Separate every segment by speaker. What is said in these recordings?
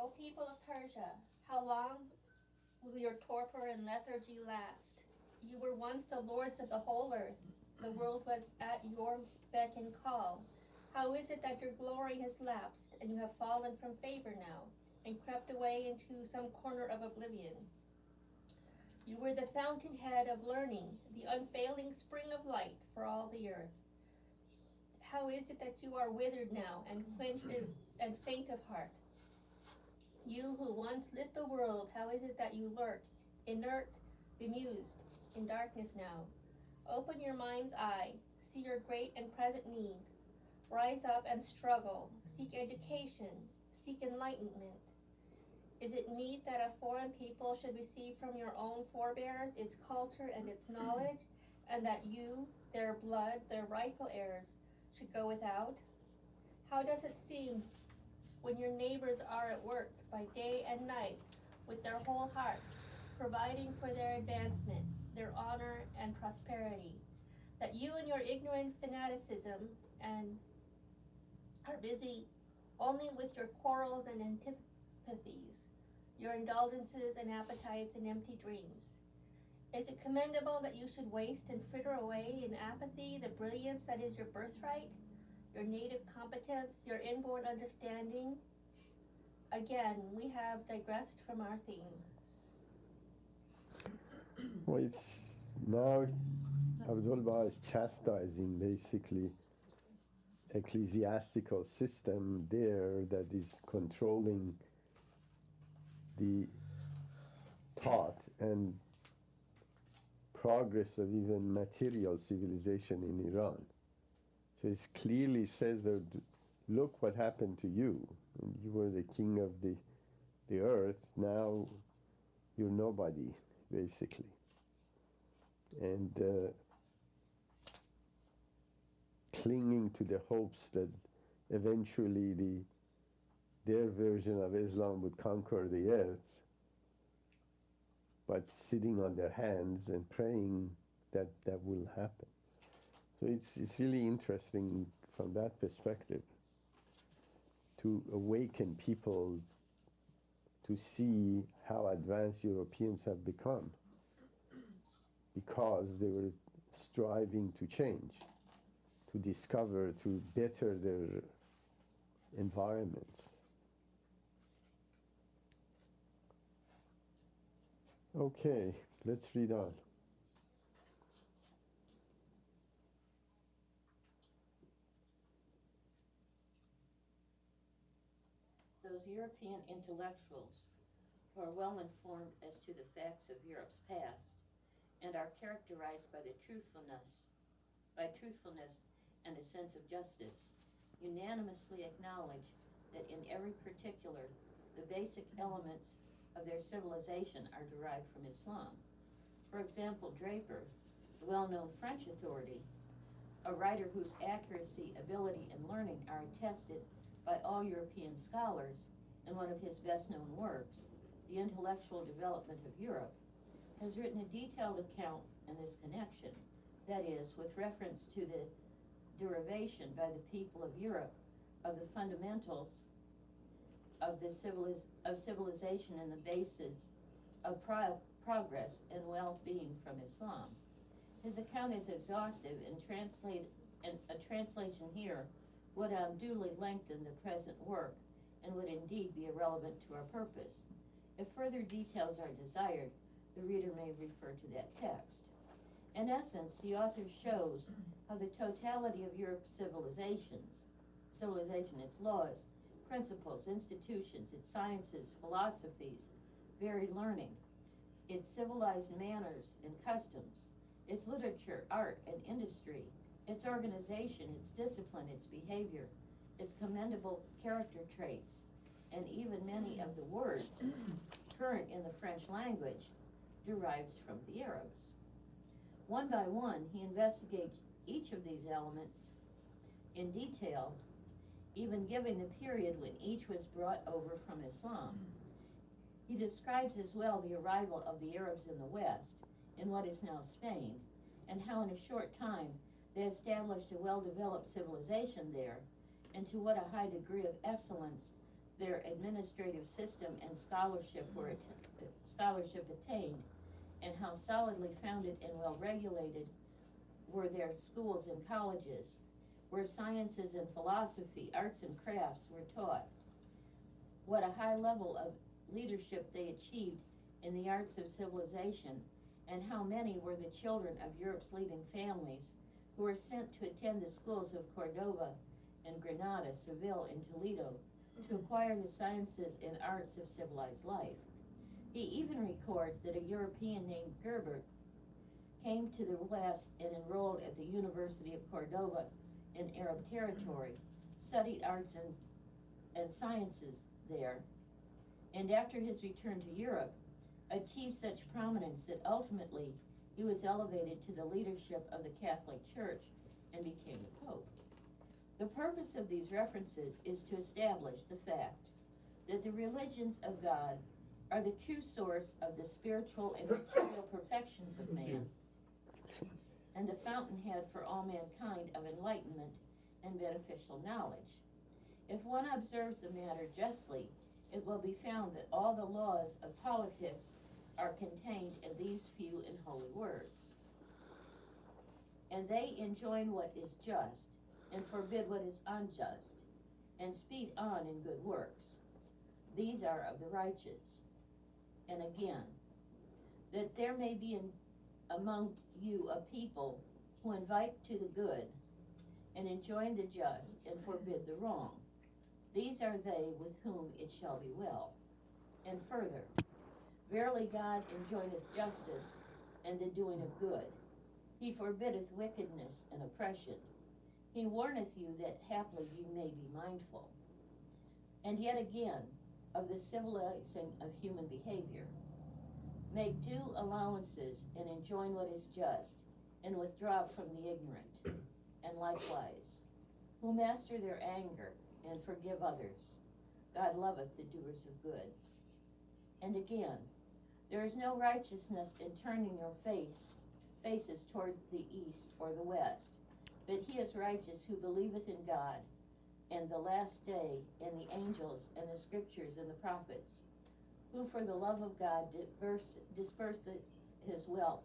Speaker 1: O people of Persia, how long will your torpor and lethargy last? You were once the lords of the whole earth. The world was at your beck and call. How is it that your glory has lapsed, and you have fallen from favor now, and crept away into some corner of oblivion? You were the fountainhead of learning, the unfailing spring of light for all the earth. How is it that you are withered now, and quenched and faint of heart? You who once lit the world, how is it that you lurk, inert, bemused, in darkness now? Open your mind's eye, see your great and present need. Rise up and struggle, seek education, seek enlightenment. Is it meet that a foreign people should receive from your own forebears its culture and its knowledge, and that you, their blood, their rightful heirs, should go without? How does it seem when your neighbors are at work by day and night with their whole hearts, providing for their advancement, their honor and prosperity, that you and your ignorant fanaticism and are busy only with your quarrels and antipathies, your indulgences and appetites and empty dreams? Is it commendable that you should waste and fritter away in apathy the brilliance that is your birthright, your native competence, your inborn understanding? Again, we have digressed from our theme.
Speaker 2: Well, it's now Abdul is chastising basically ecclesiastical system there that is controlling the thought and progress of even material civilization in Iran. So it clearly says that look what happened to you. You were the king of the earth, now you're nobody, basically. And clinging to the hopes that eventually their version of Islam would conquer the earth, but sitting on their hands and praying that that will happen. So it's really interesting from that perspective to awaken people to see how advanced Europeans have become because they were striving to change, to discover, to better their environments. Okay, let's read on.
Speaker 3: Those European intellectuals who are well informed as to the facts of Europe's past and are characterized by truthfulness and a sense of justice, unanimously acknowledge that in every particular, the basic elements of their civilization are derived from Islam. For example, Draper, the well-known French authority, a writer whose accuracy, ability, and learning are attested by all European scholars in one of his best-known works, The Intellectual Development of Europe, has written a detailed account in this connection, that is, with reference to the derivation by the people of Europe of the fundamentals of civilization and the basis of progress and well-being from Islam. His account is exhaustive and a translation here would unduly lengthen the present work and would indeed be irrelevant to our purpose. If further details are desired, the reader may refer to that text. In essence, the author shows how the totality of Europe's civilization, its laws, principles, institutions, its sciences, philosophies, varied learning, its civilized manners and customs, its literature, art, and industry, its organization, its discipline, its behavior, its commendable character traits, and even many of the words current in the French language derives from the Arabs. One by one, he investigates each of these elements in detail, even giving the period when each was brought over from Islam. He describes as well the arrival of the Arabs in the West, in what is now Spain, and how in a short time they established a well-developed civilization there, and to what a high degree of excellence their administrative system and scholarship attained, and how solidly founded and well regulated were their schools and colleges, where sciences and philosophy, arts and crafts were taught. What a high level of leadership they achieved in the arts of civilization, and how many were the children of Europe's leading families who were sent to attend the schools of Cordova and Granada, Seville, and Toledo to acquire the sciences and arts of civilized life. He even records that a European named Gerbert came to the West and enrolled at the University of Cordova in Arab territory, studied arts and sciences there, and after his return to Europe, achieved such prominence that ultimately he was elevated to the leadership of the Catholic Church and became the Pope. The purpose of these references is to establish the fact that the religions of God are the true source of the spiritual and material perfections of man, and the fountainhead for all mankind of enlightenment and beneficial knowledge. If one observes the matter justly, it will be found that all the laws of politics are contained in these few and holy words. And they enjoin what is just, and forbid what is unjust, and speed on in good works. These are of the righteous. And again, that there may be among you a people who invite to the good, and enjoin the just, and forbid the wrong. These are they with whom it shall be well. And further, verily God enjoineth justice and the doing of good. He forbiddeth wickedness and oppression. He warneth you that haply you may be mindful. And yet again, of the civilizing of human behavior. Make due allowances and enjoin what is just, and withdraw from the ignorant. And likewise, who master their anger and forgive others. God loveth the doers of good. And again, there is no righteousness in turning your faces towards the east or the west, but he is righteous who believeth in God, and the last day, and the angels, and the scriptures, and the prophets, who for the love of God dispersed his wealth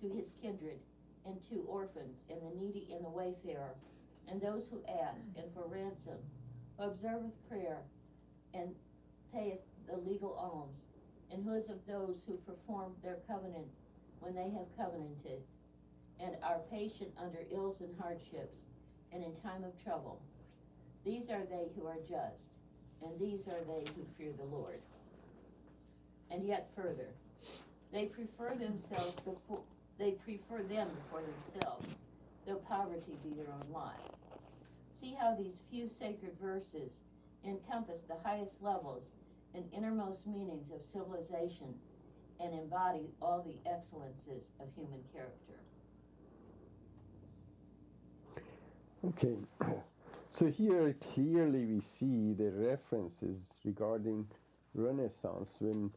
Speaker 3: to his kindred, and to orphans, and the needy, and the wayfarer, and those who ask, and for ransom, who observeth prayer, and payeth the legal alms, and who is of those who perform their covenant when they have covenanted, and are patient under ills and hardships, and in time of trouble. These are they who are just, and these are they who fear the Lord. And yet further, they prefer them before themselves, though poverty be their own lot. See how these few sacred verses encompass the highest levels and innermost meanings of civilization and embody all the excellences of human character.
Speaker 2: Okay, so here clearly we see the references regarding Renaissance, when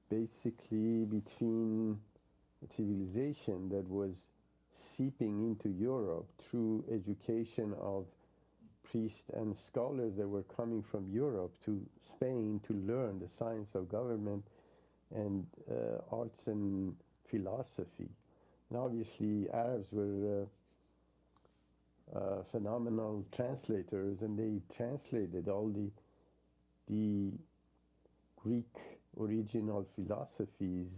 Speaker 2: basically between a civilization that was seeping into Europe through education of priests and scholars that were coming from Europe to Spain to learn the science of government and arts and philosophy. And obviously Arabs were phenomenal translators, and they translated all the Greek original philosophies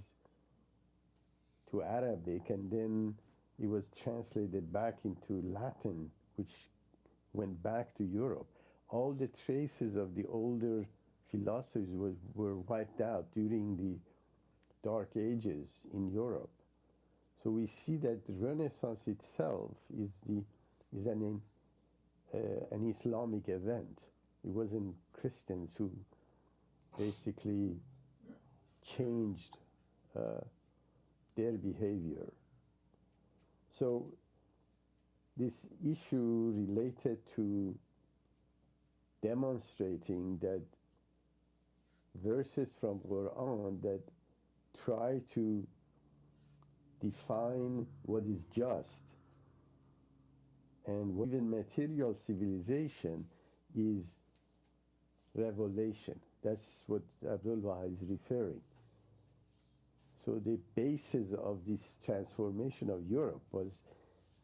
Speaker 2: to Arabic, and then it was translated back into Latin, which went back to Europe. All the traces of the older philosophies were wiped out during the Dark Ages in Europe. So we see that the Renaissance itself is an Islamic event. It wasn't Christians who basically changed their behavior. So this issue related to demonstrating that verses from Quran that try to define what is just, and even material civilization is revelation. That's what Abdul Baha is referring. So the basis of this transformation of Europe was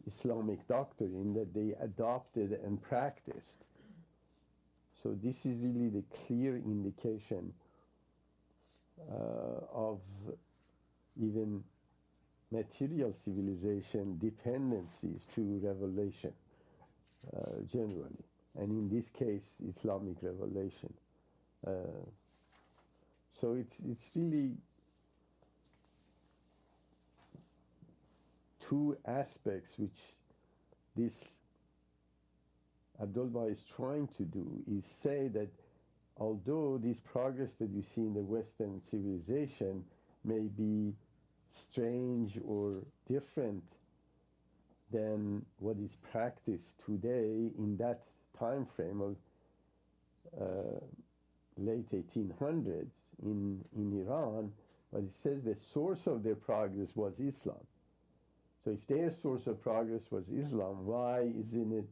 Speaker 2: Islamic doctrine that they adopted and practiced. So this is really the clear indication of even material civilization dependencies to revelation generally, and in this case Islamic revelation. So it's really two aspects which this Abdul Baha is trying to do, is say that although this progress that you see in the Western civilization may be strange or different than what is practiced today in that time frame of late 1800s in Iran, but it says the source of their progress was Islam. So if their source of progress was Islam, why isn't it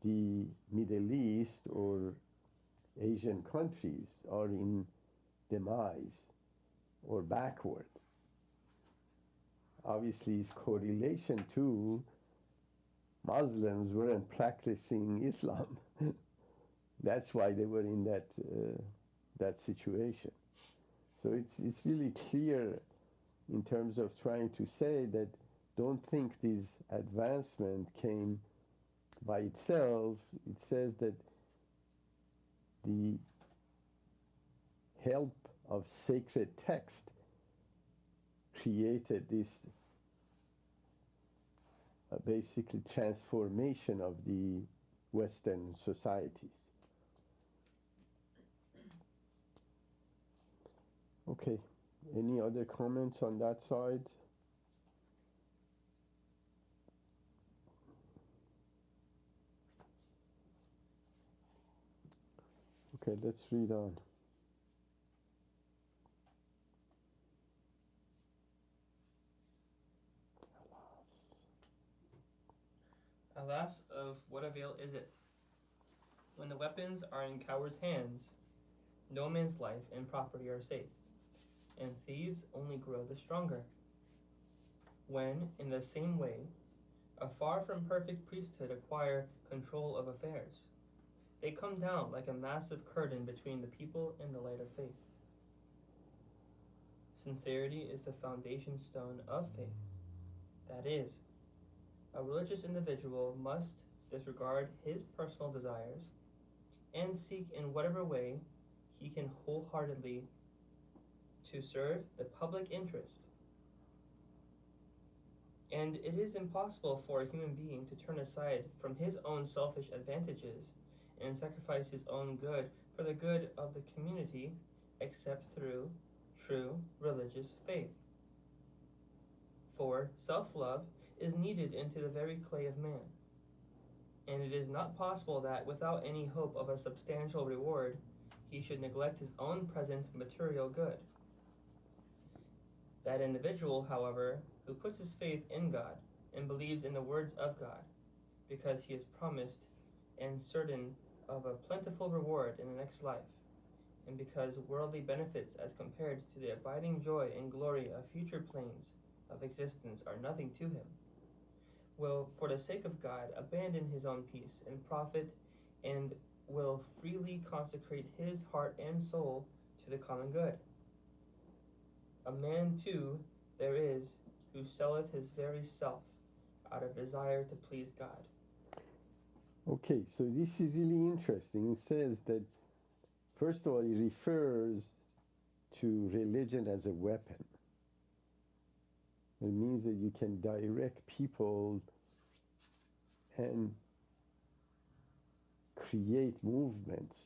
Speaker 2: the Middle East or Asian countries are in demise or backward? Obviously, it's correlation to Muslims weren't practicing Islam. That's why they were in that situation. So it's really clear in terms of trying to say that don't think this advancement came by itself. It says that the help of sacred text created this basically transformation of the Western societies. Okay, any other comments on that side? Okay, let's read on.
Speaker 4: Alas, of what avail is it? When the weapons are in cowards' hands, no man's life and property are safe, and thieves only grow the stronger. When, in the same way, a far from perfect priesthood acquire control of affairs, they come down like a massive curtain between the people and the light of faith. Sincerity is the foundation stone of faith. That is, a religious individual must disregard his personal desires and seek in whatever way he can wholeheartedly to serve the public interest. And it is impossible for a human being to turn aside from his own selfish advantages and sacrifice his own good for the good of the community except through true religious faith. For self-love is kneaded into the very clay of man, and it is not possible that without any hope of a substantial reward he should neglect his own present material good. That individual, however, who puts his faith in God and believes in the words of God, because he is promised and certain of a plentiful reward in the next life, and because worldly benefits as compared to the abiding joy and glory of future planes of existence are nothing to him, will, for the sake of God, abandon his own peace and profit, and will freely consecrate his heart and soul to the common good. A man, too, there is, who selleth his very self out of desire to please God.
Speaker 2: Okay, so this is really interesting. It says that, first of all, it refers to religion as a weapon. It means that you can direct people and create movements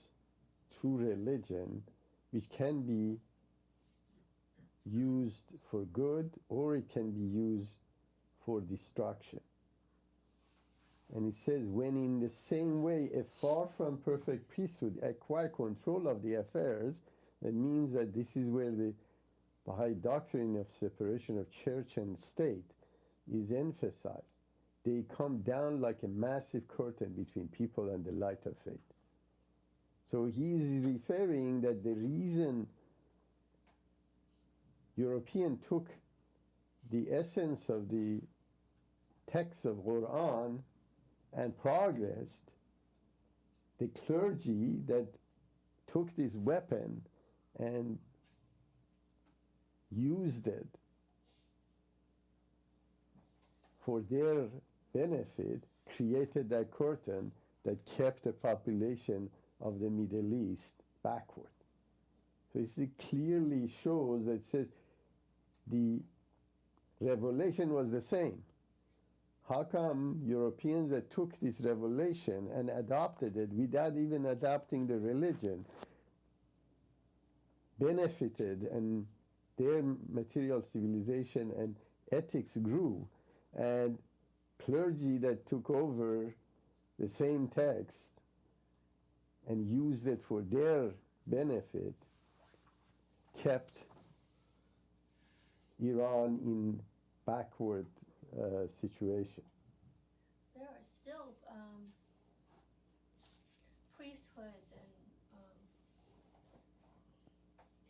Speaker 2: through religion which can be used for good or it can be used for destruction. And it says, when in the same way a far from perfect priesthood acquire control of the affairs, that means that this is where the Baha'i doctrine of separation of church and state is emphasized. they come down like a massive curtain between people and the light of faith. So he's referring that the reason European took the essence of the text of Quran and progressed, the clergy that took this weapon and used it for their benefit, created that curtain that kept the population of the Middle East backward. So it clearly shows that it says the revelation was the same. How come Europeans that took this revelation and adopted it without even adopting the religion benefited and their material civilization and ethics grew, and clergy that took over the same text and used it for their benefit kept Iran in backward situation?
Speaker 1: There are still priesthoods and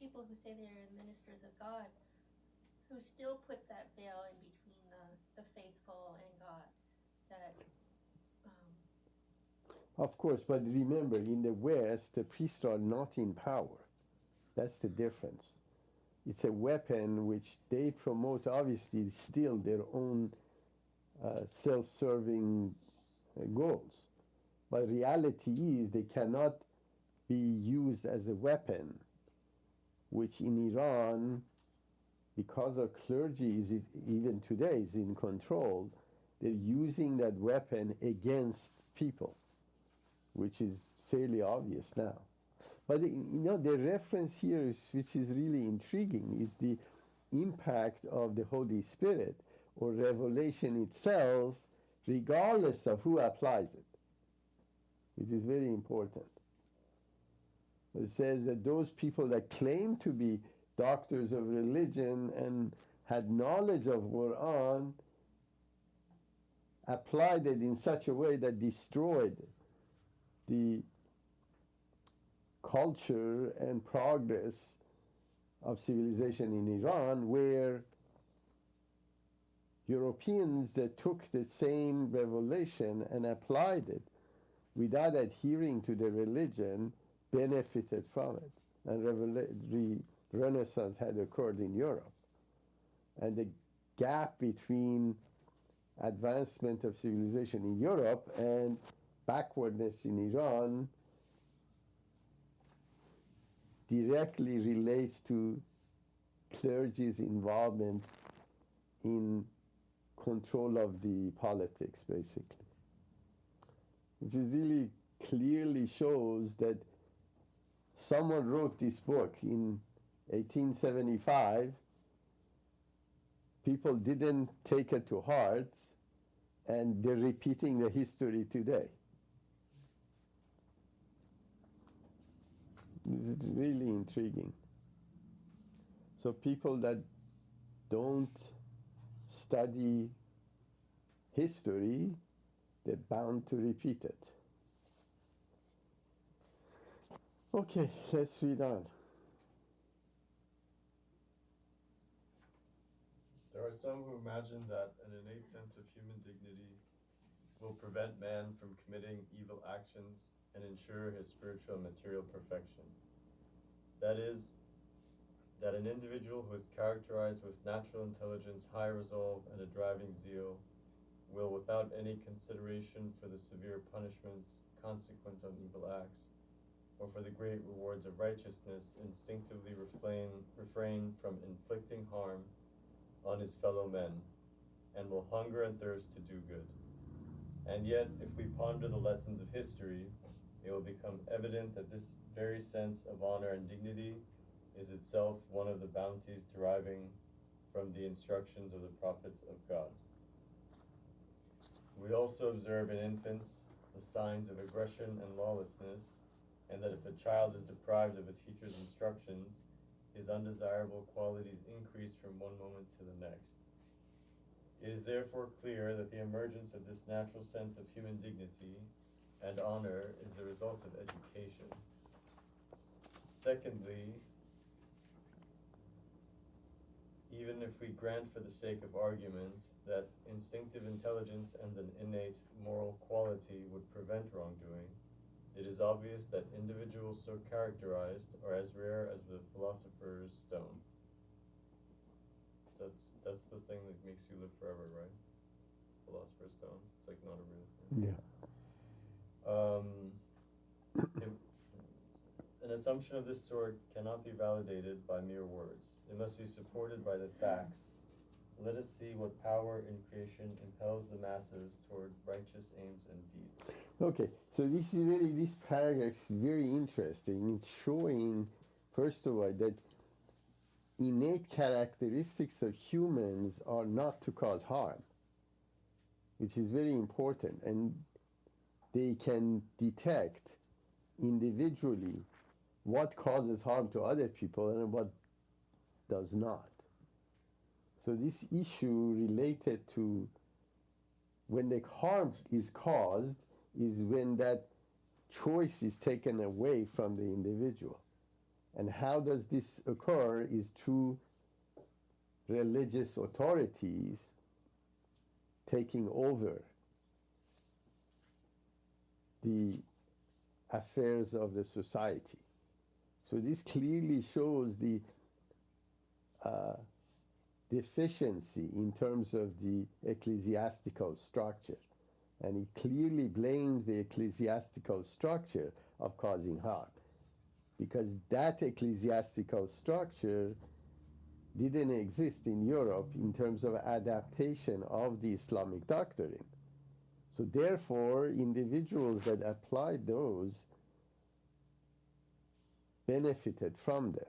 Speaker 1: people who say they're ministers of God who still put that veil in between the faithful and God. That
Speaker 2: Of course, but remember, in the West, the priests are not in power. That's the difference. It's a weapon which they promote, obviously, still their own self-serving goals. But reality is they cannot be used as a weapon, which in Iran, because our clergy is even today is in control, they're using that weapon against people, which is fairly obvious now. But the reference here, which is really intriguing, is the impact of the Holy Spirit or revelation itself, regardless of who applies it, which is very important. It says that those people that claim to be doctors of religion and had knowledge of Quran applied it in such a way that destroyed the culture and progress of civilization in Iran, where Europeans that took the same revelation and applied it without adhering to the religion benefited from it. And the Renaissance had occurred in Europe. And the gap between advancement of civilization in Europe and backwardness in Iran directly relates to clergy's involvement in control of the politics, basically. Which is really clearly shows that someone wrote this book in 1875. People didn't take it to heart, and they're repeating the history today. This is really intriguing. So people that don't study history, they're bound to repeat it. Okay, let's read on.
Speaker 5: There are some who imagine that an innate sense of human dignity will prevent man from committing evil actions and ensure his spiritual and material perfection. That is, that an individual who is characterized with natural intelligence, high resolve, and a driving zeal will, without any consideration for the severe punishments consequent on evil acts, or for the great rewards of righteousness, instinctively refrain from inflicting harm on his fellow men, and will hunger and thirst to do good. And yet, if we ponder the lessons of history, it will become evident that this very sense of honor and dignity is itself one of the bounties deriving from the instructions of the prophets of God. We also observe in infants the signs of aggression and lawlessness, and that if a child is deprived of a teacher's instructions, his undesirable qualities increase from one moment to the next. It is therefore clear that the emergence of this natural sense of human dignity and honor is the result of education. Secondly, even if we grant for the sake of argument that instinctive intelligence and an innate moral quality would prevent wrongdoing, it is obvious that individuals so characterized are as rare as the philosopher's stone. That's the thing that makes you live forever, right? Philosopher's stone. It's like not a real thing.
Speaker 2: Yeah.
Speaker 5: An assumption of this sort cannot be validated by mere words. It must be supported by the facts. Let us see what power in creation impels the masses toward righteous aims and deeds.
Speaker 2: Okay, so this paragraph is very interesting. It's showing, first of all, that innate characteristics of humans are not to cause harm, which is very important, and they can detect individually what causes harm to other people and what does not. So this issue related to when the harm is caused is when that choice is taken away from the individual. And how does this occur is through religious authorities taking over the affairs of the society. So this clearly shows the deficiency in terms of the ecclesiastical structure. And it clearly blames the ecclesiastical structure of causing harm, because that ecclesiastical structure didn't exist in Europe in terms of adaptation of the Islamic doctrine. So therefore, individuals that applied those benefited from them.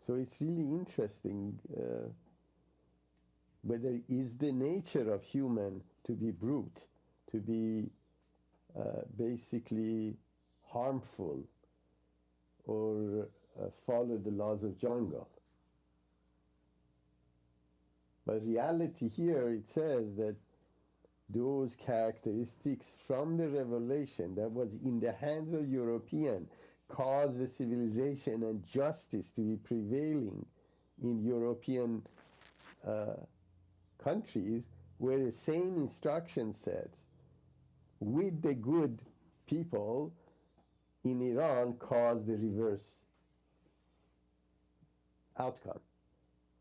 Speaker 2: So it's really interesting whether is the nature of human to be brute, to be basically harmful, or follow the laws of jungle. But reality here, it says that those characteristics from the revelation that was in the hands of European caused the civilization and justice to be prevailing in European countries, where the same instruction sets with the good people in Iran caused the reverse outcome.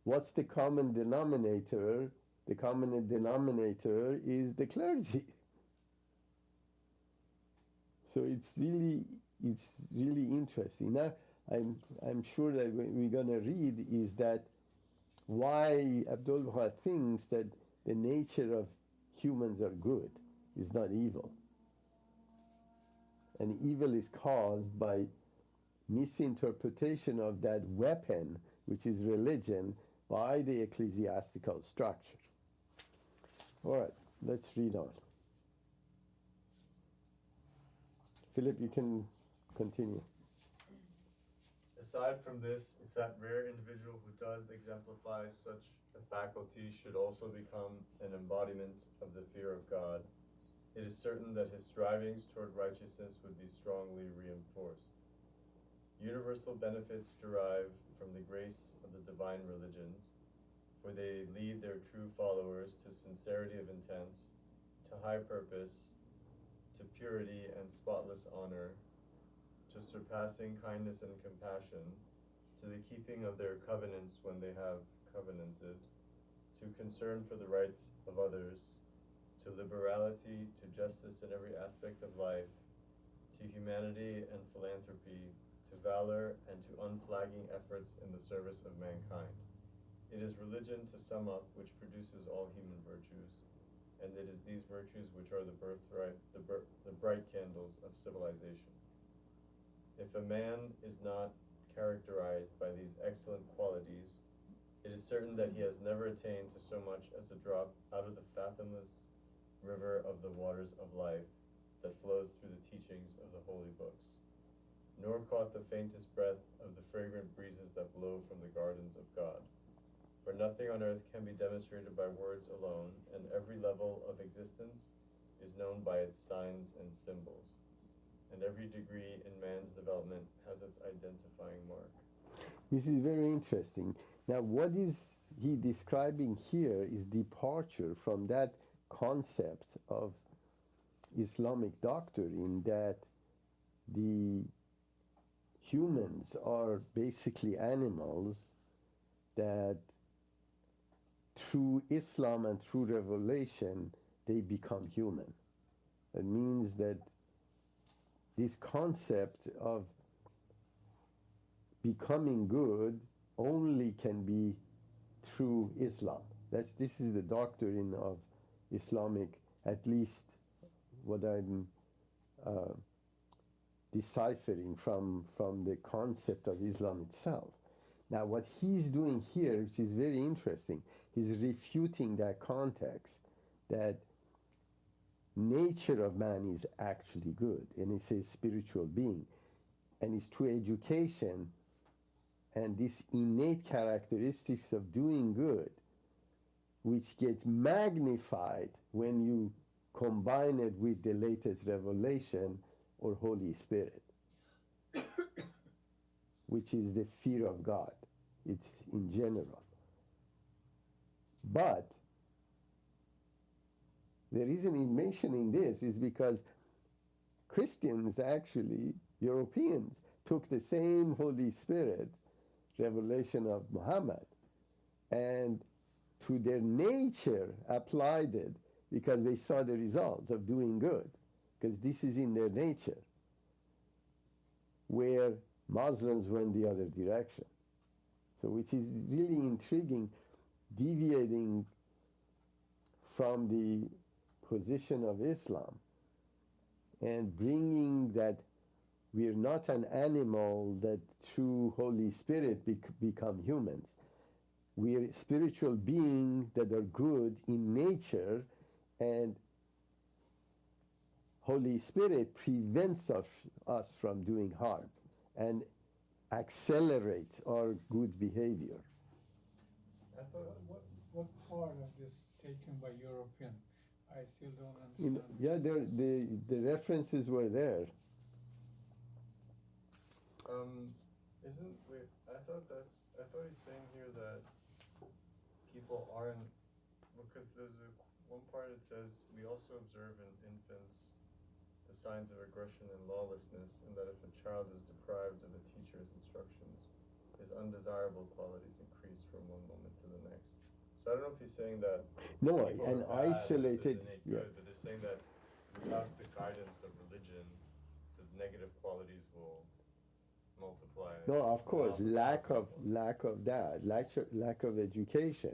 Speaker 2: What's the common denominator? The common denominator is the clergy. So it's really interesting. Now, I'm sure that what we're going to read is that why Abdul Baha thinks that the nature of humans are good is not evil. And evil is caused by misinterpretation of that weapon, which is religion, by the ecclesiastical structure. All right, let's read on. Philip, you can continue.
Speaker 5: Aside from this, if that rare individual who does exemplify such a faculty should also become an embodiment of the fear of God, it is certain that his strivings toward righteousness would be strongly reinforced. Universal benefits derive from the grace of the divine religions, for they lead their true followers to sincerity of intent, to high purpose, to purity and spotless honor, to surpassing kindness and compassion, to the keeping of their covenants when they have covenanted, to concern for the rights of others, to liberality, to justice in every aspect of life, to humanity and philanthropy, to valor, and to unflagging efforts in the service of mankind. It is religion, to sum up, which produces all human virtues, and it is these virtues which are the birthright, the bright candles of civilization. If a man is not characterized by these excellent qualities, it is certain that he has never attained to so much as a drop out of the fathomless river of the waters of life that flows through the teachings of the holy books, nor caught the faintest breath of the fragrant breezes that blow from the gardens of God. For nothing on earth can be demonstrated by words alone, and every level of existence is known by its signs and symbols. And every degree in man's development has its identifying mark.
Speaker 2: This is very interesting. Now, what is he describing here is departure from that concept of Islamic doctrine that the humans are basically animals, that through Islam and through revelation they become human. It means that this concept of becoming good only can be through Islam. This is the doctrine of Islamic, at least what I'm deciphering from the concept of Islam itself. Now, what he's doing here, which is very interesting, he's refuting that context that nature of man is actually good, and it's a spiritual being, and it's through education and this innate characteristics of doing good, which gets magnified when you combine it with the latest revelation or Holy Spirit, which is the fear of God. It's in general. But the reason he's mentioning this is because Christians, actually, Europeans, took the same Holy Spirit revelation of Muhammad and to their nature applied it because they saw the result of doing good, because this is in their nature, where Muslims went the other direction. So which is really intriguing, deviating from the position of Islam and bringing that we're not an animal that through Holy Spirit become humans. We're spiritual beings that are good in nature, and Holy Spirit prevents us from doing harm and accelerates our good behavior.
Speaker 5: I thought,
Speaker 6: What part of this taken by European? I still don't understand.
Speaker 2: Yeah, the references were there.
Speaker 5: I thought he's saying here that people aren't, because there's one part it says, we also observe in infants the signs of aggression and lawlessness, and that if a child is deprived of a teacher's instructions, his undesirable qualities increase from one moment to the next. So I don't know if he's saying that
Speaker 2: No,
Speaker 5: people
Speaker 2: an
Speaker 5: are bad,
Speaker 2: isolated,
Speaker 5: there's innate
Speaker 2: yeah.
Speaker 5: good, but they're saying that without the guidance of religion, the negative qualities will multiply.
Speaker 2: No, of course,
Speaker 5: multiply.
Speaker 2: lack of that, lack of education.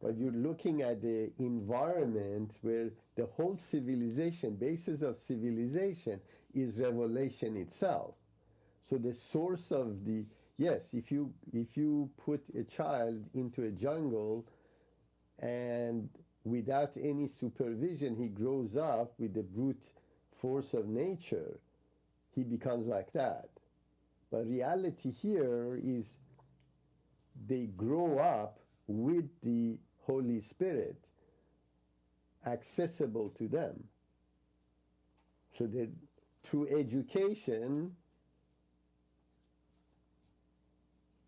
Speaker 2: But you're looking at the environment where the whole civilization, basis of civilization, is revelation itself. So the source of the, yes, if you put a child into a jungle and without any supervision he grows up with the brute force of nature, he becomes like that. But reality here is they grow up with the Holy Spirit accessible to them. So that through education.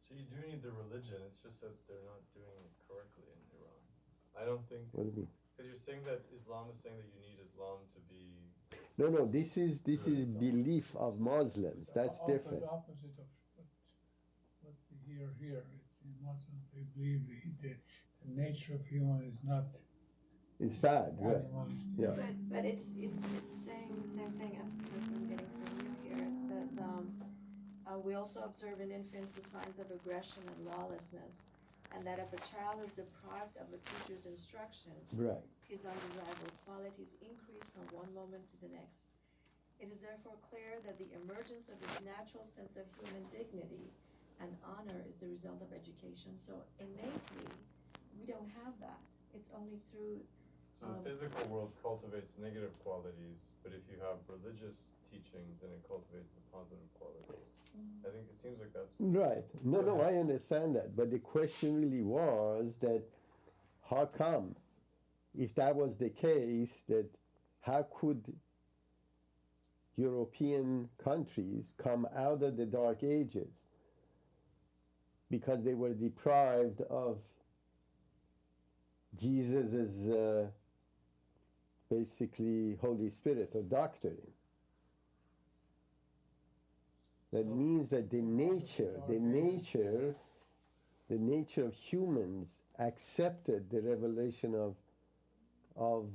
Speaker 5: So you do need the religion, it's just that they're not doing it correctly in Iran. I don't think,
Speaker 2: What do you mean?
Speaker 5: because you're saying that Islam is saying that you need Islam to be.
Speaker 2: No, this is belief of Muslims. That's different.
Speaker 6: The opposite of what we hear here. It's in Muslim. They believe the nature of human is not.
Speaker 2: It's bad, right?
Speaker 6: Animalistic.
Speaker 2: Yeah.
Speaker 1: But it's saying the same thing as I'm getting from you here. It says, we also observe in infants the signs of aggression and lawlessness, and that if a child is deprived of a teacher's instructions,
Speaker 2: Right.
Speaker 1: his undesirable qualities increase from one moment to the next. It is therefore clear that the emergence of his natural sense of human dignity and honor is the result of education. So innately, we don't have that. It's only through
Speaker 5: So the physical world cultivates negative qualities, but if you have religious teachings, then it cultivates the positive qualities. I think it seems like that's
Speaker 2: Right. No, I understand that. But the question really was that how come, if that was the case, that how could European countries come out of the Dark Ages? Because they were deprived of Jesus's basically Holy Spirit or doctrine. That means that the nature of humans accepted the revelation of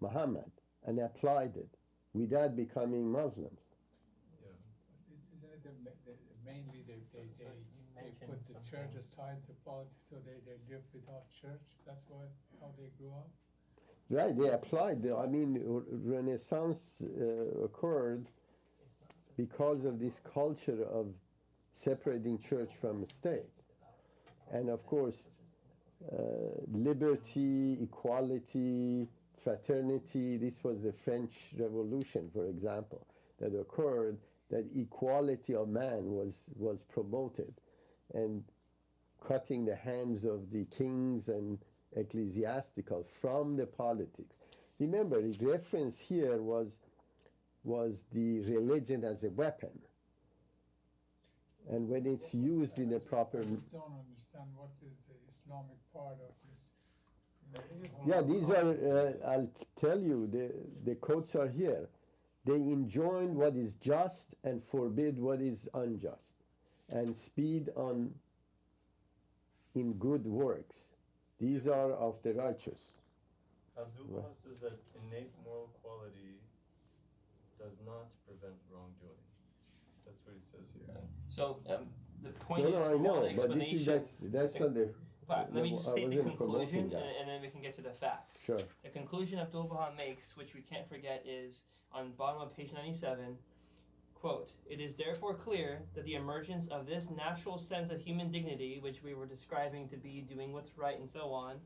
Speaker 2: Muhammad and applied it without becoming Muslims.
Speaker 5: Yeah.
Speaker 6: Isn't it mainly they
Speaker 4: So you mentioned
Speaker 6: put the church
Speaker 4: something.
Speaker 6: aside the politics, so they live without church? That's how they grew up?
Speaker 2: Right, they applied. I mean, Renaissance occurred because of this culture of separating church from state. And of course, liberty, equality, fraternity, this was the French Revolution, for example, that occurred, that equality of man was promoted, and cutting the hands of the kings and ecclesiastical from the politics. Remember, the reference here was the religion as a weapon. And when it's used in a proper...
Speaker 6: I just don't understand what is the Islamic part of this.
Speaker 5: I think it's
Speaker 2: Yeah,
Speaker 5: more
Speaker 2: these are, I'll tell you, the quotes are here. They enjoin what is just and forbid what is unjust, and speed on in good works. These are of the righteous.
Speaker 5: Abdul-Baha says that innate moral quality does not prevent wrongdoing. That's what he says here.
Speaker 4: So the point
Speaker 2: No,
Speaker 4: is,
Speaker 2: I
Speaker 4: for all
Speaker 2: know,
Speaker 4: the
Speaker 2: but this is,
Speaker 4: explanation.
Speaker 2: that's not the...
Speaker 4: But let me just
Speaker 2: I
Speaker 4: state the
Speaker 2: wasn't
Speaker 4: conclusion,
Speaker 2: promoting that.
Speaker 4: and then we can get to the facts.
Speaker 2: Sure.
Speaker 4: The conclusion Abdul-Baha makes, which we can't forget, is on bottom of page 97, quote, "It is therefore clear that the emergence of this natural sense of human dignity, which we were describing to be doing what's right and so on,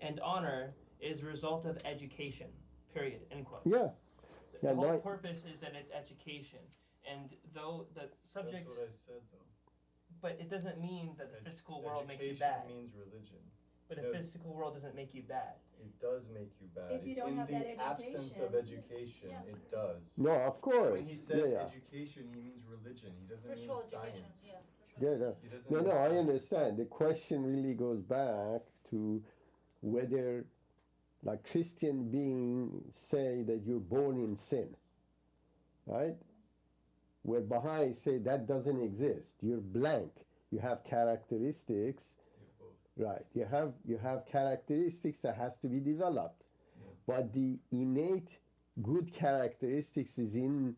Speaker 4: and honor is a result of education, period," end quote.
Speaker 2: Yeah.
Speaker 4: The
Speaker 2: Yeah,
Speaker 4: whole
Speaker 2: like-
Speaker 4: purpose is that it's education. And though the subject,
Speaker 5: That's what I said though.
Speaker 4: but it doesn't mean that the physical world makes you
Speaker 5: Education
Speaker 4: bad.
Speaker 5: means religion.
Speaker 4: But the
Speaker 5: No.
Speaker 4: physical world doesn't make you bad.
Speaker 5: It does make you bad.
Speaker 1: If you don't
Speaker 5: In
Speaker 1: have
Speaker 5: the
Speaker 1: that
Speaker 5: absence of education,
Speaker 1: yeah.
Speaker 5: it does.
Speaker 2: No, of course.
Speaker 5: When he says
Speaker 2: yeah,
Speaker 5: education, he means religion. He doesn't
Speaker 7: Spiritual
Speaker 5: mean
Speaker 7: education,
Speaker 5: science.
Speaker 7: yeah.
Speaker 2: yeah. Yeah,
Speaker 5: He doesn't
Speaker 2: no,
Speaker 5: mean
Speaker 2: no, I
Speaker 5: science.
Speaker 2: understand. The question really goes back to whether, like Christian beings say that you're born in sin, right? Where Baha'i say that doesn't exist. You're blank. You have characteristics,
Speaker 5: Yeah, both.
Speaker 2: right? You have characteristics that has to be developed,
Speaker 5: Yeah.
Speaker 2: but the innate good characteristics is in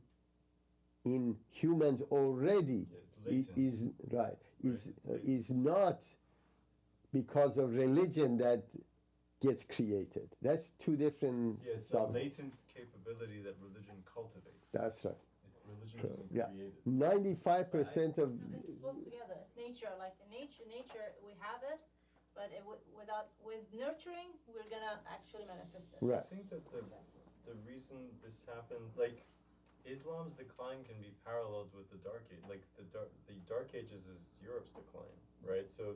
Speaker 2: humans already.
Speaker 5: Yeah, it's latent.
Speaker 2: Is right.
Speaker 5: It's latent.
Speaker 2: Is not because of religion that gets created. That's two different
Speaker 5: Yeah, it's a
Speaker 2: subjects.
Speaker 5: latent capability that religion cultivates.
Speaker 2: That's right.
Speaker 5: Religion
Speaker 2: True.
Speaker 5: isn't
Speaker 2: Yeah.
Speaker 5: created.
Speaker 2: 95% of
Speaker 7: It's both together. It's nature, like in nature we have it, but with nurturing, we're gonna actually manifest it.
Speaker 2: right.
Speaker 5: I think that the reason this happened, like Islam's decline can be paralleled with the Dark Age. Like the Dark Ages is Europe's decline, right? So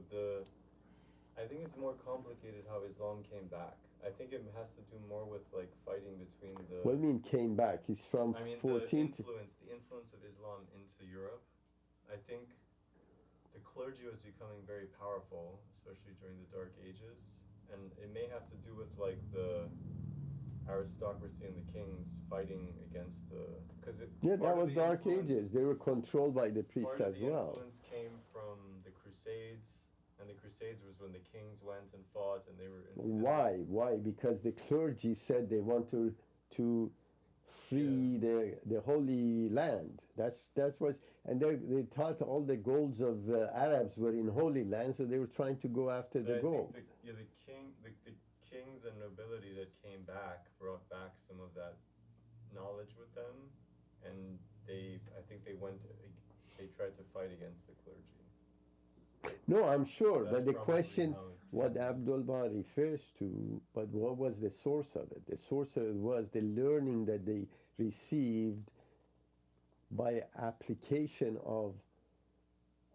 Speaker 5: I think it's more complicated how Islam came back. I think it has to do more with like fighting between the.
Speaker 2: What do you mean came back? He's from
Speaker 5: I mean,
Speaker 2: 14 to
Speaker 5: the influence of Islam into Europe. I think the clergy was becoming very powerful, especially during the Dark Ages, and it may have to do with like the aristocracy and the kings fighting against the because
Speaker 2: yeah, that was Dark Ages. They were controlled by the priests
Speaker 5: Part of
Speaker 2: as
Speaker 5: the
Speaker 2: well.
Speaker 5: influence came from the Crusades, and the Crusades was when the kings went and fought, and they were.
Speaker 2: Why? Why? Because the clergy said they want to free the Holy Land. That's what, and they thought all the golds of Arabs were in Holy Land, so they were trying to go after
Speaker 5: But
Speaker 2: the
Speaker 5: I
Speaker 2: gold.
Speaker 5: think the kings and nobility that came back brought back some of that knowledge with them, and I think they tried to fight against the clergy.
Speaker 2: No, I'm sure,
Speaker 5: That's
Speaker 2: but the
Speaker 5: probably
Speaker 2: question,
Speaker 5: how it
Speaker 2: what
Speaker 5: came.
Speaker 2: Abdul Baha refers to, but what was the source of it? The source of it was the learning that they received by application of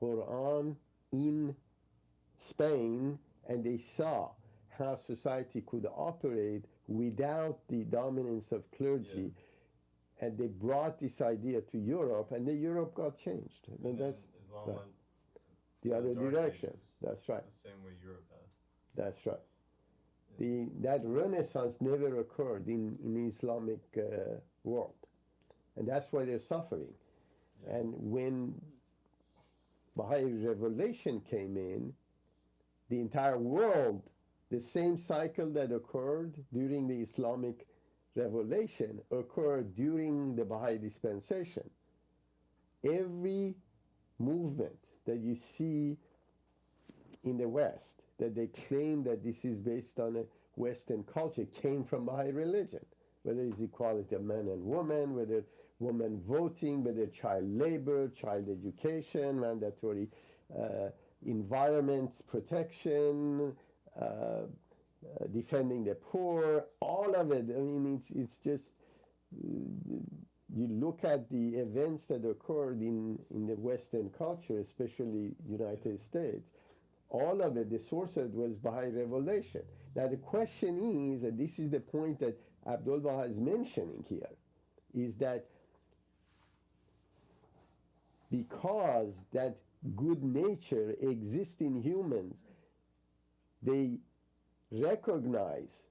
Speaker 2: Quran in Spain, and they saw how society could operate without the dominance of clergy, and they brought this idea to Europe, and then Europe got changed. And
Speaker 5: And then
Speaker 2: that's
Speaker 5: Islam
Speaker 2: right.
Speaker 5: went
Speaker 2: the
Speaker 5: to
Speaker 2: other
Speaker 5: Dark
Speaker 2: direction.
Speaker 5: Ages,
Speaker 2: That's right.
Speaker 5: the same way Europe had.
Speaker 2: That's right. That renaissance never occurred in Islamic world, and that's why they're suffering.
Speaker 5: Yeah.
Speaker 2: And when Baha'i revelation came in, the entire world, the same cycle that occurred during the Islamic revelation occurred during the Baha'i dispensation. Every movement that you see in the West, that they claim that this is based on a Western culture, came from Baha'i religion. Whether it's equality of man and woman, whether women voting, whether child labor, child education, mandatory environment protection, defending the poor, all of it. I mean, it's just, you look at the events that occurred in the Western culture, especially United States, all of it, the source of it was Baha'i revelation. Now the question is, and this is the point that Abdul Baha is mentioning here, is that because that good nature exists in humans, they recognize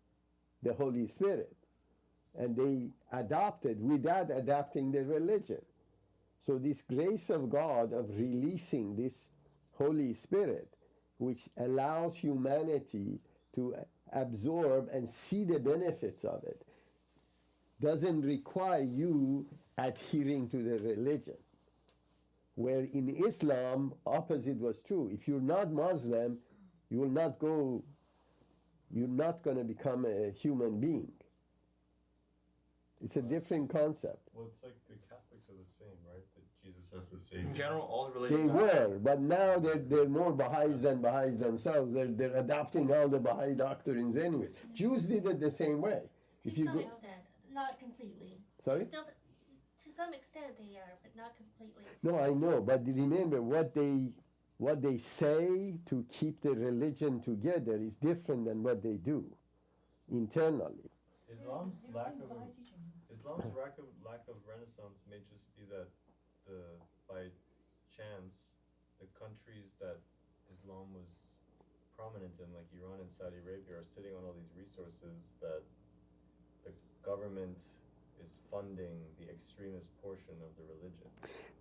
Speaker 2: the Holy Spirit and they adopt it without adopting the religion. So this grace of God of releasing this Holy Spirit, which allows humanity to absorb and see the benefits of it, doesn't require you adhering to the religion. Where in Islam, opposite was true. If you're not Muslim, you will not go, you're not going to become a human being. It's a different concept.
Speaker 5: Well, it's like the Catholics are the same, right? That Jesus has the same.
Speaker 4: In general, all the
Speaker 2: They
Speaker 4: religions.
Speaker 2: were, but now they're more Baha'is than Baha'is themselves. They're adopting all the Baha'i doctrines anyway. Jews did it the same way.
Speaker 1: To
Speaker 2: If you
Speaker 1: some
Speaker 2: go,
Speaker 1: extent, not completely.
Speaker 2: sorry?
Speaker 1: Still, to some extent they are, but not completely.
Speaker 2: No, I know, but remember what they say to keep the religion together is different than what they do internally.
Speaker 5: Islam's lack of renaissance may just be that by chance the countries that Islam was prominent in, like Iran and Saudi Arabia, are sitting on all these resources that the government is funding the extremist portion of the religion.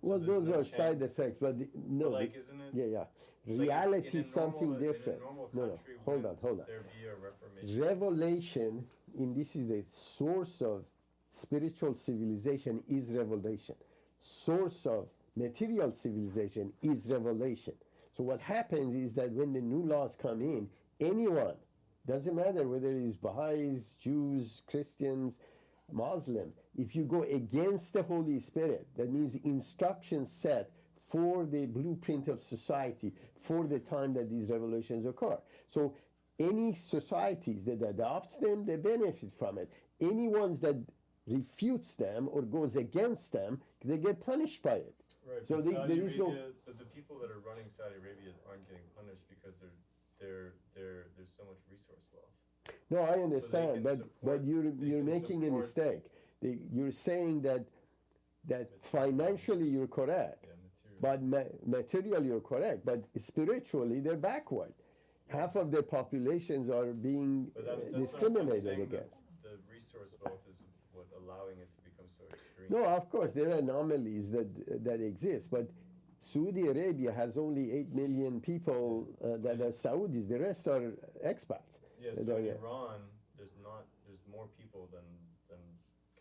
Speaker 2: Well,
Speaker 5: there's
Speaker 2: those
Speaker 5: no
Speaker 2: are side
Speaker 5: chance-
Speaker 2: effects, but
Speaker 5: But like, isn't it?
Speaker 2: yeah.
Speaker 5: like,
Speaker 2: Reality
Speaker 5: in
Speaker 2: is something
Speaker 5: in a
Speaker 2: different.
Speaker 5: normal
Speaker 2: No,
Speaker 5: country,
Speaker 2: hold on.
Speaker 5: wouldn't there be a reformation?
Speaker 2: Revelation, this is the source of spiritual civilization, is revelation. Source of material civilization is revelation. So what happens is that when the new laws come in, anyone, doesn't matter whether it's Baha'is, Jews, Christians, Muslim, if you go against the Holy Spirit, that means instructions set for the blueprint of society for the time that these revelations occur. So any societies that adopts them, they benefit from it. Any ones that refutes them or goes against them, they get punished by it.
Speaker 5: Right,
Speaker 2: So
Speaker 5: but
Speaker 2: there
Speaker 5: Saudi
Speaker 2: is no-
Speaker 5: Arabia, but the people that are running Saudi Arabia aren't getting punished because there's so much resource wealth.
Speaker 2: No, I
Speaker 5: can
Speaker 2: understand, but
Speaker 5: support-
Speaker 2: you're
Speaker 5: they can
Speaker 2: making a
Speaker 5: support-
Speaker 2: mistake. You're saying that financially you're correct,
Speaker 5: Yeah, material.
Speaker 2: but materially you're correct, but spiritually they're backward. Half of their populations are being
Speaker 5: But that's
Speaker 2: discriminated
Speaker 5: saying
Speaker 2: against.
Speaker 5: that the resource wealth is what allowing it to become so extreme.
Speaker 2: No, of course there are anomalies that exist, but Saudi Arabia has only 8 million people that are Saudis. The rest are expats.
Speaker 5: Yeah,
Speaker 2: that
Speaker 5: so
Speaker 2: are-
Speaker 5: in Iran, there's more people than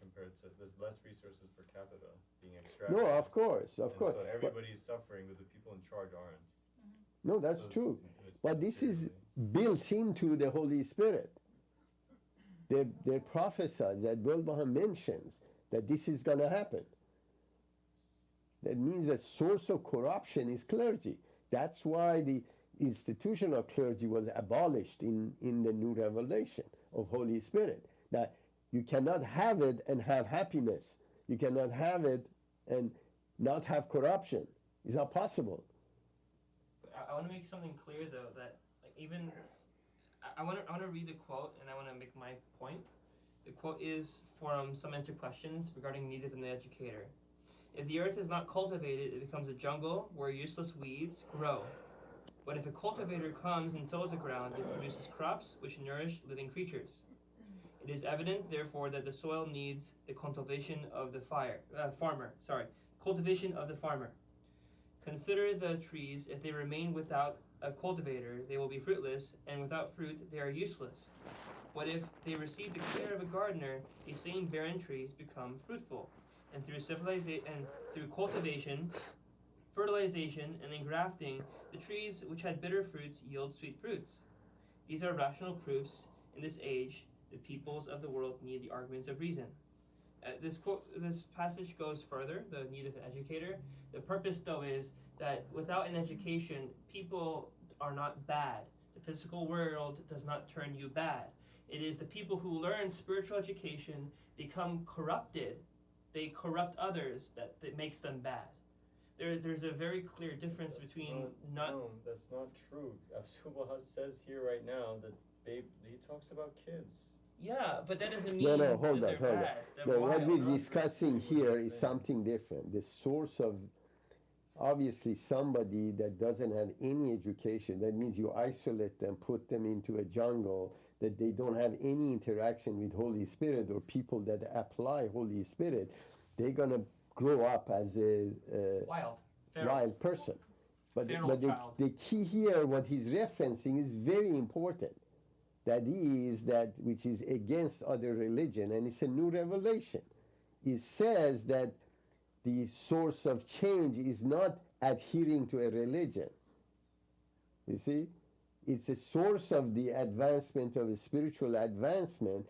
Speaker 5: compared to, there's less resources per capita being extracted.
Speaker 2: No, of course.
Speaker 5: And
Speaker 2: But-
Speaker 5: so everybody's suffering, but the people in charge aren't.
Speaker 2: No, that's
Speaker 5: So
Speaker 2: true.
Speaker 5: it's
Speaker 2: But this is
Speaker 5: materially-
Speaker 2: built into the Holy Spirit. They prophesied that Baha mentions that this is going to happen. That means the source of corruption is clergy. That's why the institutional clergy was abolished in the new revelation of Holy Spirit. Now, you cannot have it and have happiness. You cannot have it and not have corruption. It's not possible.
Speaker 4: I want to make something clear though, that like even I want to read the quote and I want to make my point. The quote is from Some Answer Questions regarding Needham and the Educator. If the earth is not cultivated, it becomes a jungle where useless weeds grow. But if a cultivator comes and tills the ground, it produces crops which nourish living creatures. It is evident, therefore, that the soil needs the cultivation of the farmer. Cultivation of the farmer. Consider the trees. If they remain without a cultivator, they will be fruitless, and without fruit, they are useless. But if they receive the care of a gardener, these same barren trees become fruitful, and through cultivation, fertilization, and engrafting, the trees which had bitter fruits yield sweet fruits. These are rational proofs. In this age, the peoples of the world need the arguments of reason. This passage goes further, the need of an educator. The purpose, though, is that without an education, people are not bad. The physical world does not turn you bad. It is the people who learn spiritual education become corrupted. They corrupt others that makes them bad. There's a very clear difference between
Speaker 5: No, that's not true. Abdul-Wahab says here right now that he talks about kids.
Speaker 4: Yeah, but that doesn't mean
Speaker 2: No, hold
Speaker 4: that
Speaker 2: on,
Speaker 4: they're
Speaker 2: hold on.
Speaker 4: bad. They're
Speaker 2: No, what
Speaker 4: wild.
Speaker 2: we're discussing
Speaker 5: What you're
Speaker 2: here is
Speaker 5: saying.
Speaker 2: something different. The source of, obviously, somebody that doesn't have any education, that means you isolate them, put them into a jungle, that they don't have any interaction with Holy Spirit or people that apply Holy Spirit, they're going to grow up as a
Speaker 4: Wild. Feral.
Speaker 2: wild person. But
Speaker 4: Feral child.
Speaker 2: the key here, what he's referencing, is very important. That is that which is against other religion, and it's a new revelation. It says that the source of change is not adhering to a religion. You see, it's a source of the advancement of a spiritual advancement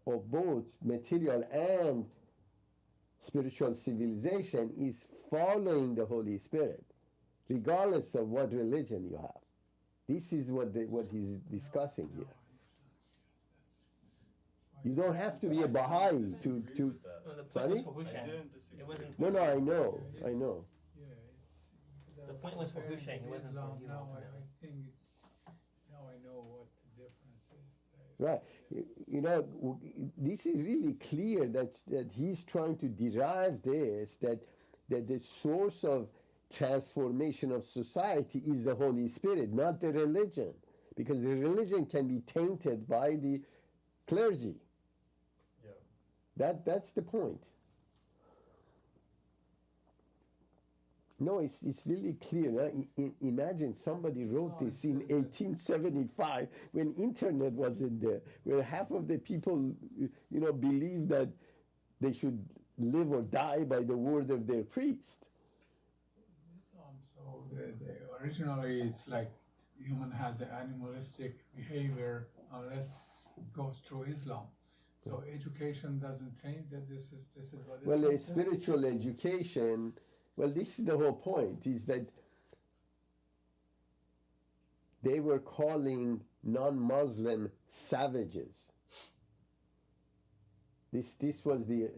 Speaker 2: of both material and spiritual civilization is following the Holy Spirit, regardless of what religion you have. This is what he's discussing here. You don't have to be a Baha'i
Speaker 5: Disagree
Speaker 2: to
Speaker 5: with that.
Speaker 4: No, the point
Speaker 2: Sorry?
Speaker 4: was for
Speaker 5: I
Speaker 4: Hushang.
Speaker 5: didn't disagree.
Speaker 4: It wasn't.
Speaker 2: No, I know.
Speaker 6: Yeah, it's because
Speaker 4: The
Speaker 6: I
Speaker 4: point was for
Speaker 6: comparing
Speaker 4: Hushang, it
Speaker 6: with
Speaker 4: wasn't for
Speaker 6: Islam.
Speaker 4: you,
Speaker 6: Now
Speaker 4: ultimately.
Speaker 6: I think it's, now I know what the difference is.
Speaker 2: Right. You know, this is really clear that he's trying to derive this, that the source of transformation of society is the Holy Spirit, not the religion, because the religion can be tainted by the clergy.
Speaker 5: Yeah.
Speaker 2: That's the point. No, it's really clear. Imagine somebody wrote this in 1875 when internet wasn't there, where half of the people, believe that they should live or die by the word of their priest.
Speaker 6: So originally it's like human has an animalistic behavior unless it goes through Islam. So education doesn't change that. This is what.
Speaker 2: Well,
Speaker 6: Islam
Speaker 2: a
Speaker 6: says.
Speaker 2: spiritual education. Well, this is the whole point: is that they were calling non-Muslim savages. This was the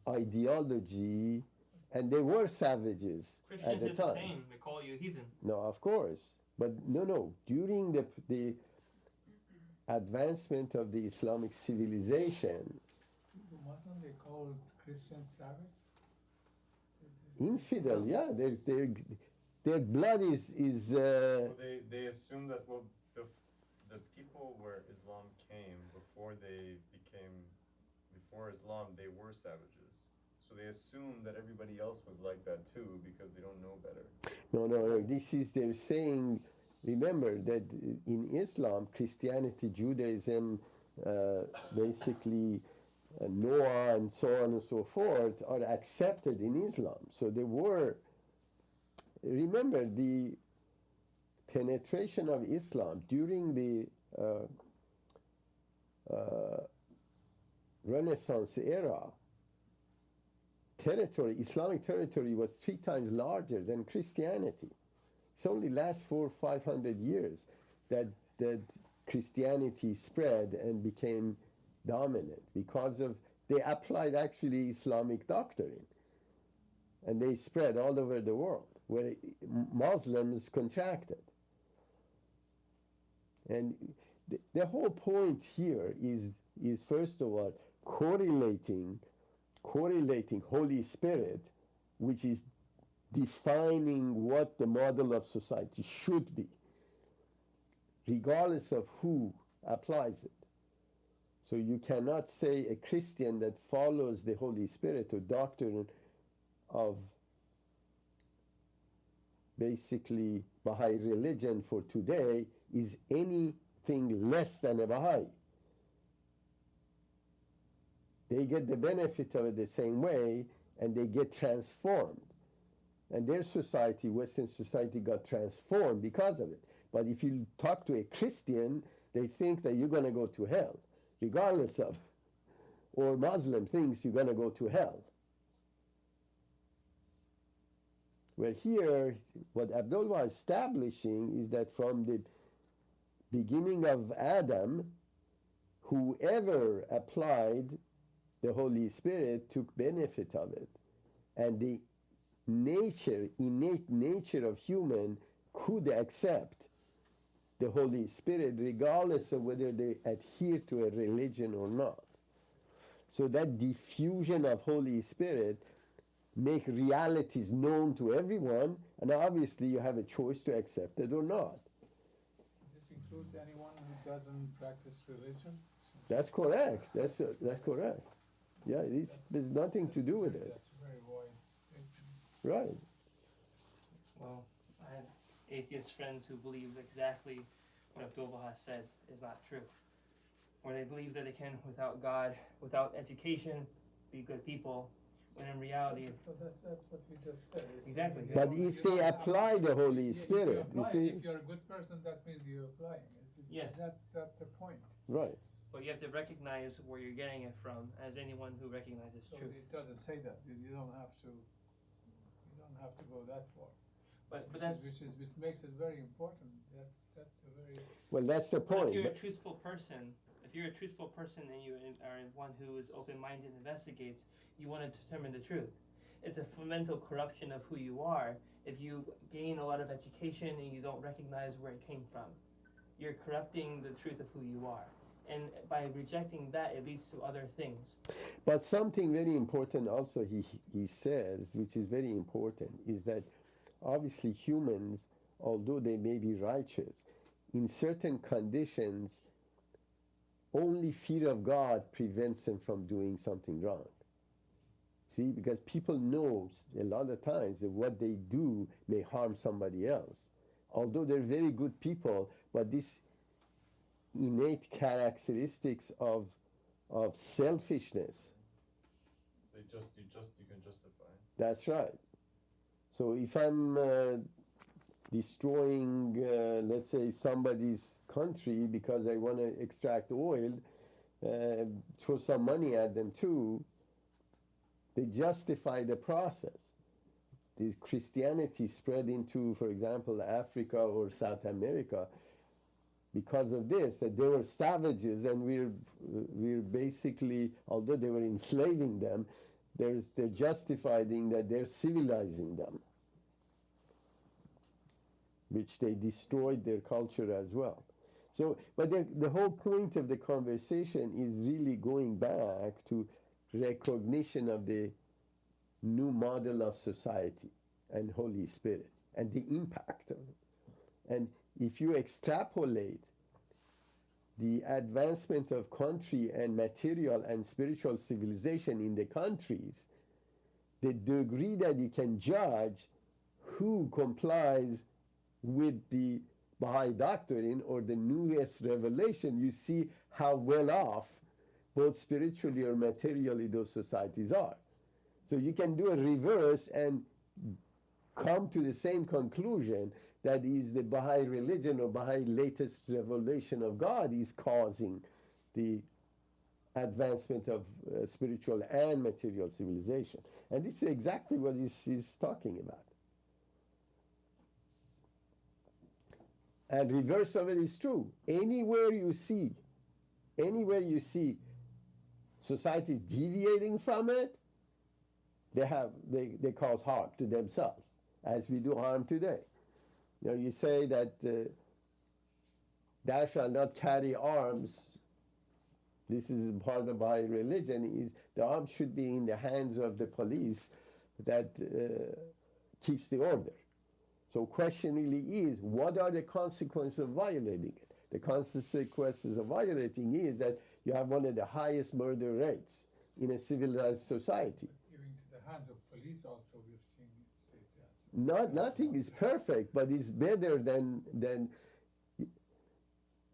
Speaker 2: ideology, and they were savages at
Speaker 4: Christians
Speaker 2: the
Speaker 4: did the
Speaker 2: time.
Speaker 4: same. They call you heathen.
Speaker 2: No, of course, but no. During the advancement of the Islamic civilization,
Speaker 6: The Muslim they called Christians savage.
Speaker 2: infidel, yeah, their blood is.
Speaker 5: Well, they assume that the people where Islam came before Islam they were savages. So they assume that everybody else was like that too because they don't know better.
Speaker 2: No. This is they're saying. Remember that in Islam, Christianity, Judaism, basically Noah and so on and so forth are accepted in Islam. So they were. Remember the penetration of Islam during the Renaissance era. Islamic territory was 3 times larger than Christianity. It's only last 400 or 500 years that Christianity spread and became dominant because of they applied actually Islamic doctrine, and they spread all over the world where Muslims contracted. And the whole point here is first of all correlating Holy Spirit, which is defining what the model of society should be, regardless of who applies it. So you cannot say a Christian that follows the Holy Spirit or doctrine of basically Baha'i religion for today is anything less than a Baha'i. They get the benefit of it the same way, and they get transformed. And their society, Western society, got transformed because of it. But if you talk to a Christian, they think that you're going to go to hell, regardless of, or Muslim thinks you're going to go to hell. Where here, what Abdul was establishing is that from the beginning of Adam, whoever applied the Holy Spirit took benefit of it. And the innate nature of human could accept the Holy Spirit regardless of whether they adhere to a religion or not. So that diffusion of Holy Spirit make realities known to everyone, and obviously you have a choice to accept it or not.
Speaker 6: This includes anyone who doesn't practice religion?
Speaker 2: That's correct. That's correct. Yeah, there's nothing to do with it.
Speaker 6: That's a very wide statement.
Speaker 2: Right.
Speaker 4: Well, I have atheist friends who believe exactly what Abdul Baha said is not true. Where they believe that they can, without God, without education, be good people, when in reality,
Speaker 6: So that's what we just said.
Speaker 4: Exactly.
Speaker 2: But if they apply the Holy Spirit, you see,
Speaker 6: if you're a good person, that means you're applying it.
Speaker 4: Yes.
Speaker 6: That's the point.
Speaker 2: right.
Speaker 4: but you have to recognize where you're getting it from, as anyone who recognizes
Speaker 6: So
Speaker 4: truth.
Speaker 6: it doesn't say that. You don't have to go that far.
Speaker 4: But
Speaker 6: Which
Speaker 4: that's
Speaker 6: makes it very important. That's a very
Speaker 2: Well, that's the
Speaker 4: But
Speaker 2: point.
Speaker 4: if you're a truthful person, and you are one who is open-minded and investigates, you want to determine the truth. It's a fundamental corruption of who you are if you gain a lot of education and you don't recognize where it came from. You're corrupting the truth of who you are. And by rejecting that, it leads to other things.
Speaker 2: But something very important also he says, which is very important, is that obviously humans, although they may be righteous, in certain conditions, only fear of God prevents them from doing something wrong. See, because people know a lot of times that what they do may harm somebody else. Although they're very good people, but this innate characteristics of selfishness.
Speaker 5: You can justify.
Speaker 2: That's right. So if I'm destroying, let's say, somebody's country because I want to extract oil, throw some money at them too, they justify the process. The Christianity spread into, for example, Africa or South America because of this, that they were savages, and we're basically, although they were enslaving them, they're justifying that they're civilizing them, which they destroyed their culture as well. So, but the whole point of the conversation is really going back to recognition of the new model of society and Holy Spirit and the impact of it. And if you extrapolate the advancement of country and material and spiritual civilization in the countries, the degree that you can judge who complies with the Baha'i doctrine or the newest revelation, you see how well off, both spiritually or materially, those societies are. So you can do a reverse and come to the same conclusion, that is the Baha'i religion or Baha'i latest revelation of God is causing the advancement of spiritual and material civilization. And this is exactly what he's talking about. And reverse of it is true. Anywhere you see society deviating from it, they cause harm to themselves, as we do harm today. You know, you say that thou shalt not carry arms. This is part of my religion. Is the arms should be in the hands of the police that keeps the order. So question really is, what are the consequences of violating it? The consequences of violating is that you have one of the highest murder rates in a civilized society.
Speaker 6: Giving to the hands of police also, we've seen it.
Speaker 2: Nothing is perfect, but it's better than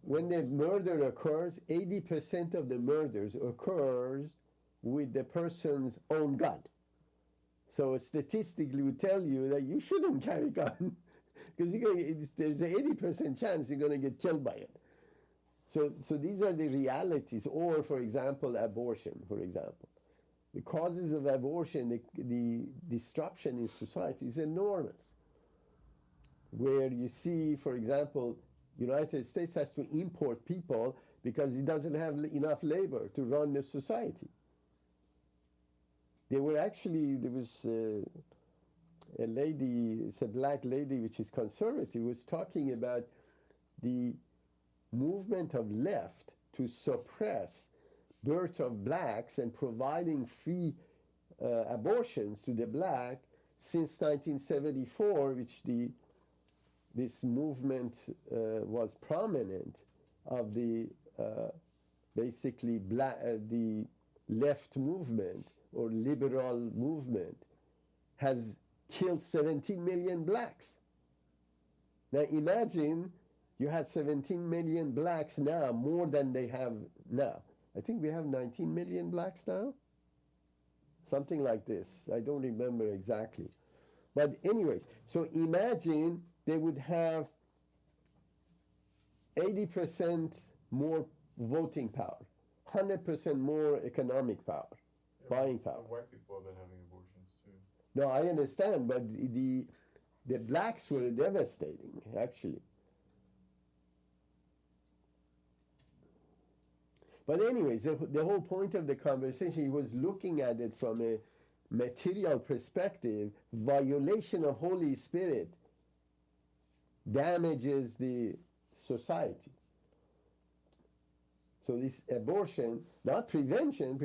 Speaker 2: when the murder occurs. 80% of the murders occurs with the person's own gun. So statistically, we tell you that you shouldn't carry a gun because there's an 80% chance you're going to get killed by it. So these are the realities. Or, for example, abortion. For example, the causes of abortion, the disruption in society is enormous. Where you see, for example, United States has to import people because it doesn't have enough labor to run the society. There was a lady, it's a black lady which is conservative, was talking about the movement of left to suppress birth of blacks and providing free abortions to the black since 1974, which this movement was prominent of the basically the left movement or liberal movement has killed 17 million blacks. Now imagine you had 17 million blacks now, more than they have now. I think we have 19 million blacks now. Something like this. I don't remember exactly. But anyways, so imagine they would have 80% more voting power, 100% more economic power, buying power.
Speaker 5: White people have been having abortions too.
Speaker 2: No, I understand, but the blacks were devastating, actually. But anyways, the whole point of the conversation, he was looking at it from a material perspective. Violation of Holy Spirit damages the society. So this abortion, not prevention,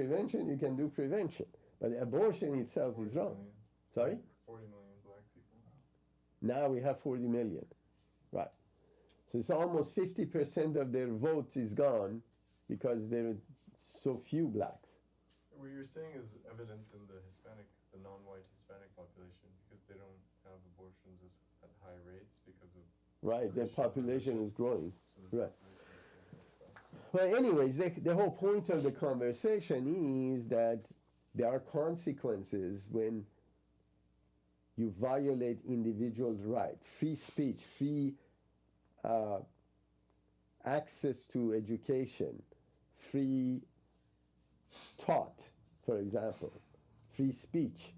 Speaker 2: you can do prevention, but abortion itself is wrong.
Speaker 5: Million.
Speaker 2: Sorry?
Speaker 5: 40 million black people.
Speaker 2: Now we have 40 million. Right. So it's almost 50% of their vote is gone because there are so few blacks.
Speaker 5: What you're saying is evident in the non-white Hispanic population, because they don't have abortions at high rates because of...
Speaker 2: Right, their population is growing.
Speaker 5: So the
Speaker 2: Right.
Speaker 5: population is growing much faster.
Speaker 2: Well, anyways, the whole point of the conversation is that there are consequences when you violate individual rights, free speech, free access to education, free thought, for example, free speech,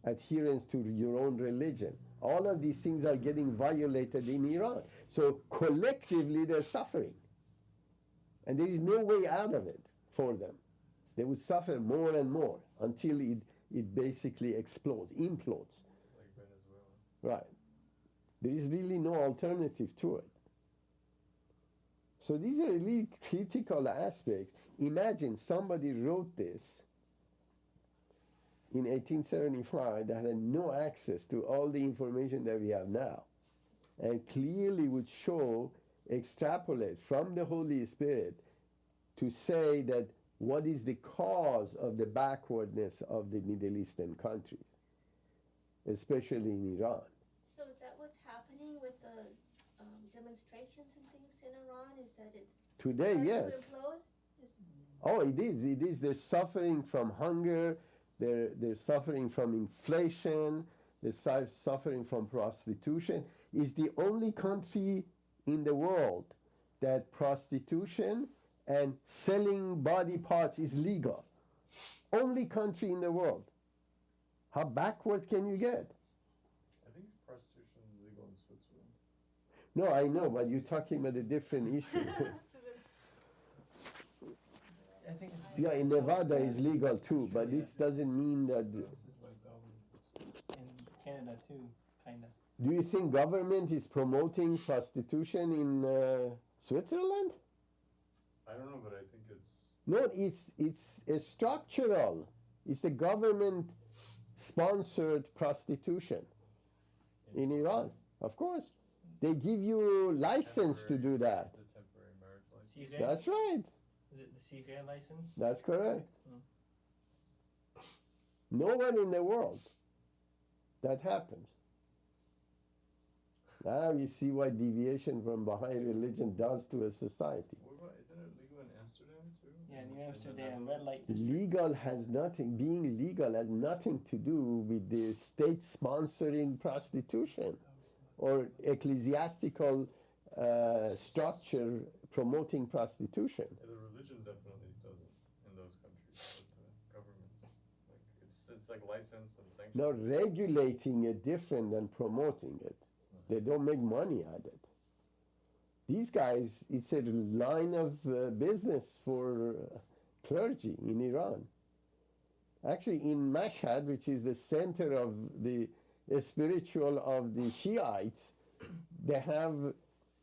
Speaker 2: adherence to your own religion. All of these things are getting violated in Iran. So collectively they're suffering. And there is no way out of it for them. They would suffer more and more until it basically implodes.
Speaker 5: Like Venezuela.
Speaker 2: Right. There is really no alternative to it. So these are really critical aspects. Imagine somebody wrote this in 1875 that had no access to all the information that we have now, and clearly would show, extrapolate from the Holy Spirit to say that what is the cause of the backwardness of the Middle Eastern countries, especially in Iran.
Speaker 1: So is that what's happening with the demonstrations and things in Iran? Is that it's
Speaker 2: Today,
Speaker 1: starting
Speaker 2: yes.
Speaker 1: to implode?
Speaker 2: Oh, it is. They're suffering from hunger. They're suffering from inflation. They're suffering from prostitution. It's the only country in the world that prostitution and selling body parts is legal. Only country in the world. How backward can you get?
Speaker 5: I think prostitution is legal in Switzerland.
Speaker 2: No, I know, but you're talking about a different issue.
Speaker 4: I think it's
Speaker 2: Yeah, in Nevada is legal too, but this doesn't mean that.
Speaker 4: in Canada too, kinda.
Speaker 2: Do you think government is promoting prostitution in Switzerland?
Speaker 5: I don't know, but I think it's
Speaker 2: No, it's a structural. It's a government sponsored prostitution in Iran. Of course, they give you license to do that.
Speaker 5: the temporary marriage license.
Speaker 4: CIRE?
Speaker 2: That's right.
Speaker 4: Is it the CIRE license?
Speaker 2: That's correct.
Speaker 4: Hmm.
Speaker 2: Nowhere in the world that happens. Now you see what deviation from Baha'i religion does to a society.
Speaker 5: What about, isn't it legal in Amsterdam too?
Speaker 4: Yeah, New
Speaker 5: In the
Speaker 4: Amsterdam, red light
Speaker 5: Netherlands?
Speaker 4: district.
Speaker 2: Legal has nothing, being legal has nothing to do with the state sponsoring prostitution or ecclesiastical structure promoting prostitution.
Speaker 5: Yeah, the religion definitely doesn't in those countries, but the governments, like it's like licensed and sanctioned.
Speaker 2: Now, regulating it different than promoting it. They don't make money at it. These guys, it's a line of business for clergy in Iran. Actually, in Mashhad, which is the center of the spiritual of the Shiites, they have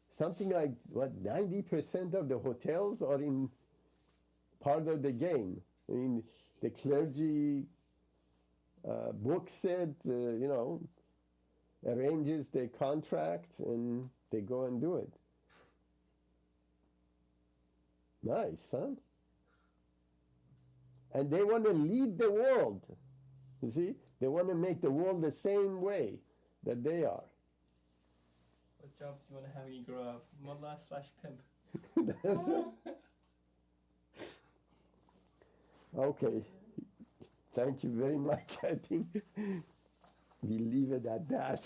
Speaker 2: something like, 90% of the hotels are in part of the game. I mean, the clergy books it, arranges the contract, and they go and do it. Nice, huh? And they want to lead the world. You see? They want to make the world the same way that they are.
Speaker 4: What job do you want to have when you grow up? Mullah/pimp.
Speaker 2: Okay. Thank you very much. I think we leave it at that.